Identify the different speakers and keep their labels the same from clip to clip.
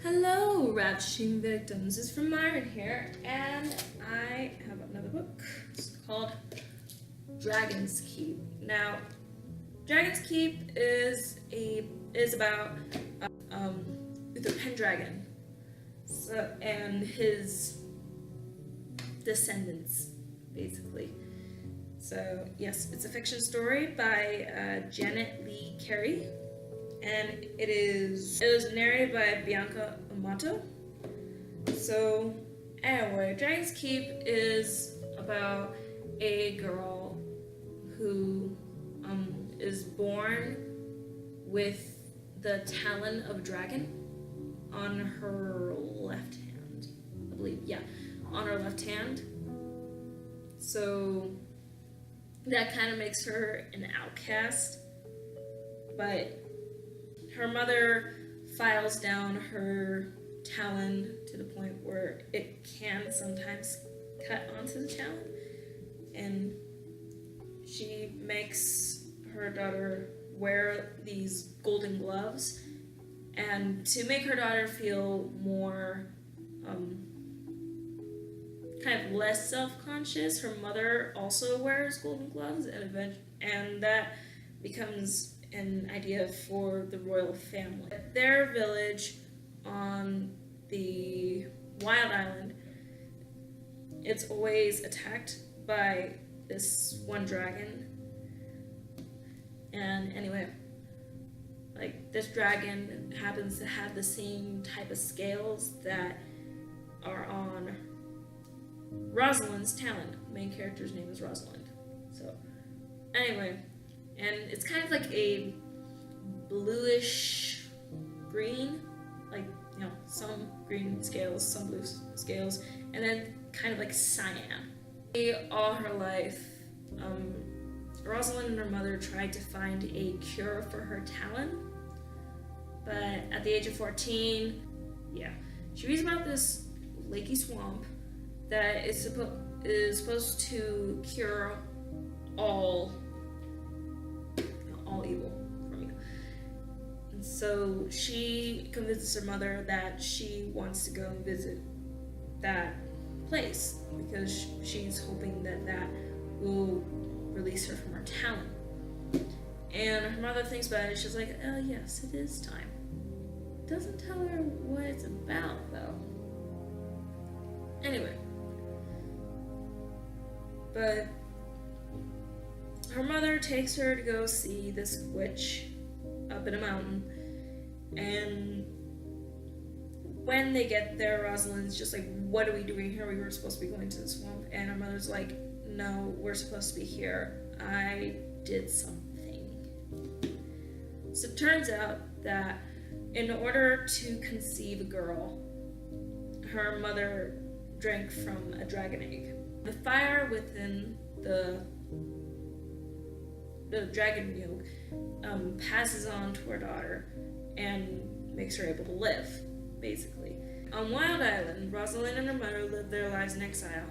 Speaker 1: Hello, ravishing victims. It's from Myron here, and I have another book. It's called Dragon's Keep. Now, Dragon's Keep is about Uther Pendragon, and his descendants, basically. So yes, it's a fiction story by Janet Lee Carey. And it was narrated by Bianca Amato. So anyway, Dragon's Keep is about a girl who is born with the talon of dragon on her left hand, I believe. Yeah, on her left hand. So that kind of makes her an outcast, but her mother files down her talon to the point where it can sometimes cut onto the talon, and she makes her daughter wear these golden gloves, and to make her daughter feel more kind of less self-conscious, her mother also wears golden gloves, and that becomes an idea for the royal family. Their village on the Wild Island, it's always attacked by this one dragon. And anyway, like, this dragon happens to have the same type of scales that are on Rosalind's talon. The main character's name is Rosalind. So anyway, and it's kind of like a bluish green, like, you know, some green scales, some blue scales, and then kind of like cyan. All her life, Rosalind and her mother tried to find a cure for her talon, but at the age of 14, she reads about this lakey swamp that is supposed to cure all evil from you. And so she convinces her mother that she wants to go and visit that place because she's hoping that will release her from her talon. And her mother thinks about it, she's like, oh yes, it is time. Doesn't tell her what it's about though. Anyway, but her mother takes her to go see this witch up in a mountain, and when they get there, Rosalind's just like, what are we doing here? We were supposed to be going to the swamp. And her mother's like, no, we're supposed to be here. I did something. So it turns out that in order to conceive a girl, her mother drank from a dragon egg. The fire within the dragon yolk passes on to her daughter and makes her able to live, basically. On Wild Island, Rosalind and her mother live their lives in exile,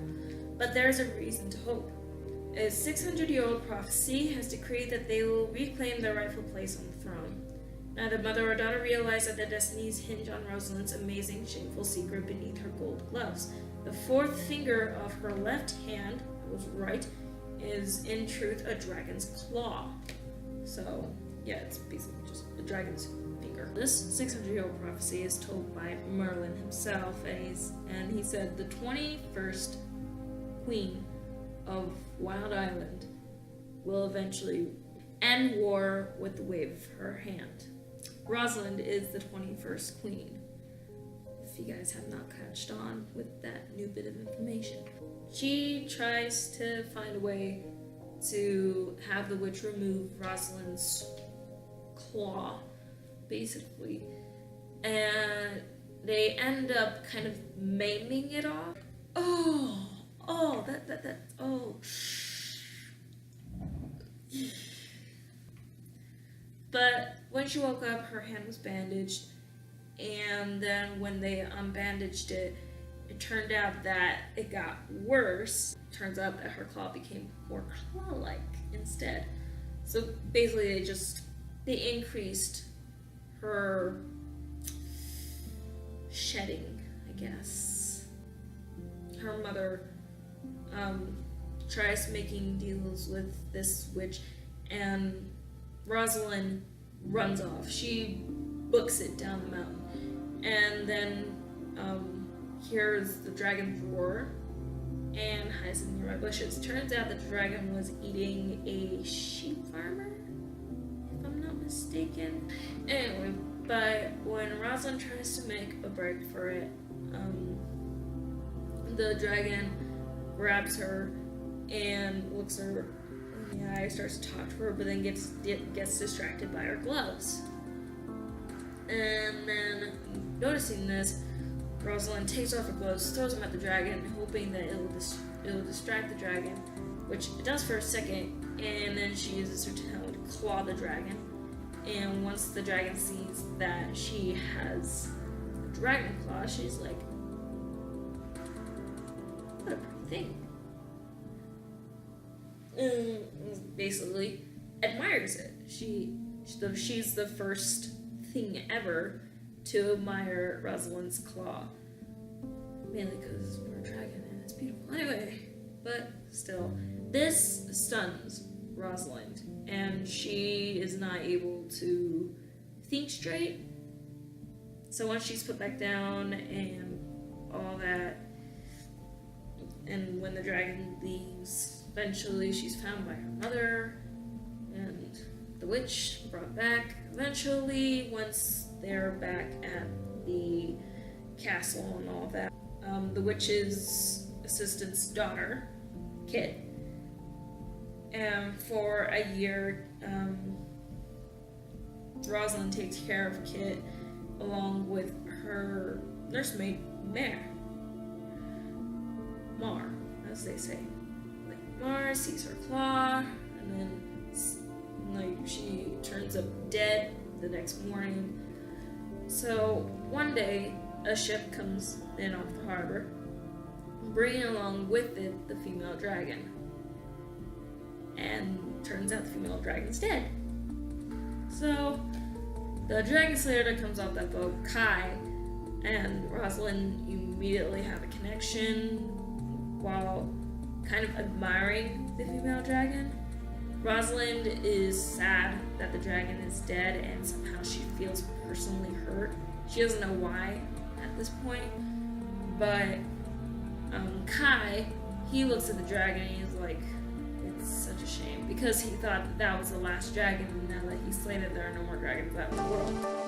Speaker 1: but there's a reason to hope. A 600-year-old prophecy has decreed that they will reclaim their rightful place on the throne. Neither mother or daughter realize that their destinies hinge on Rosalind's amazing, shameful secret beneath her gold gloves. The fourth finger of her left hand, I was right, is in truth a dragon's claw. So yeah, it's basically just a dragon's finger. This 600-year-old prophecy is told by Merlin himself, and he said the 21st queen of Wild Island will eventually end war with the wave of her hand. Rosalind is the 21st queen, if you guys have not catched on with that new bit of information. She tries to find a way to have the witch remove Rosalind's claw, basically, and they end up kind of maiming it off. But when she woke up, her hand was bandaged, and then when they unbandaged it, it turned out that it got worse. Turns out that her claw became more claw-like instead. So basically they increased her shedding, I guess. Her mother tries making deals with this witch, and Rosalind runs off. She books it down the mountain, and then hears the dragon roar and hides in nearby bushes. Turns out the dragon was eating a sheep farmer, if I'm not mistaken. Anyway, but when Rosalind tries to make a break for it, the dragon grabs her and looks her in the eye, starts to talk to her, but then gets distracted by her gloves. And then, noticing this, Rosalind takes off her gloves, throws them at the dragon, hoping that it'll distract the dragon, which it does for a second, and then she uses her tail to claw the dragon. And once the dragon sees that she has a dragon claw, she's like, what a pretty thing. And basically admires it. She's the first thing ever to admire Rosalind's claw. Mainly because we're a dragon and it's beautiful. Anyway, but still, this stuns Rosalind, and she is not able to think straight. So once she's put back down and all that, and when the dragon leaves, eventually she's found by her mother, and the witch brought back. Eventually, once they're back at the castle and all that, the witch's assistant's daughter, Kit, and for a year, Rosalind takes care of Kit along with her nursemaid, Mar, as they say. Like, Mar sees her claw, and then she turns up dead the next morning. So one day, a ship comes in off the harbor, bringing along with it the female dragon. And turns out the female dragon's dead. So the dragon slayer that comes off that boat, Kai, and Rosalind immediately have a connection while kind of admiring the female dragon. Rosalind is sad that the dragon is dead, and somehow she feels personally hurt. She doesn't know why at this point, but Kai, he looks at the dragon and he's like, it's such a shame, because he thought that was the last dragon, and now that he's slain it, there are no more dragons out in the world.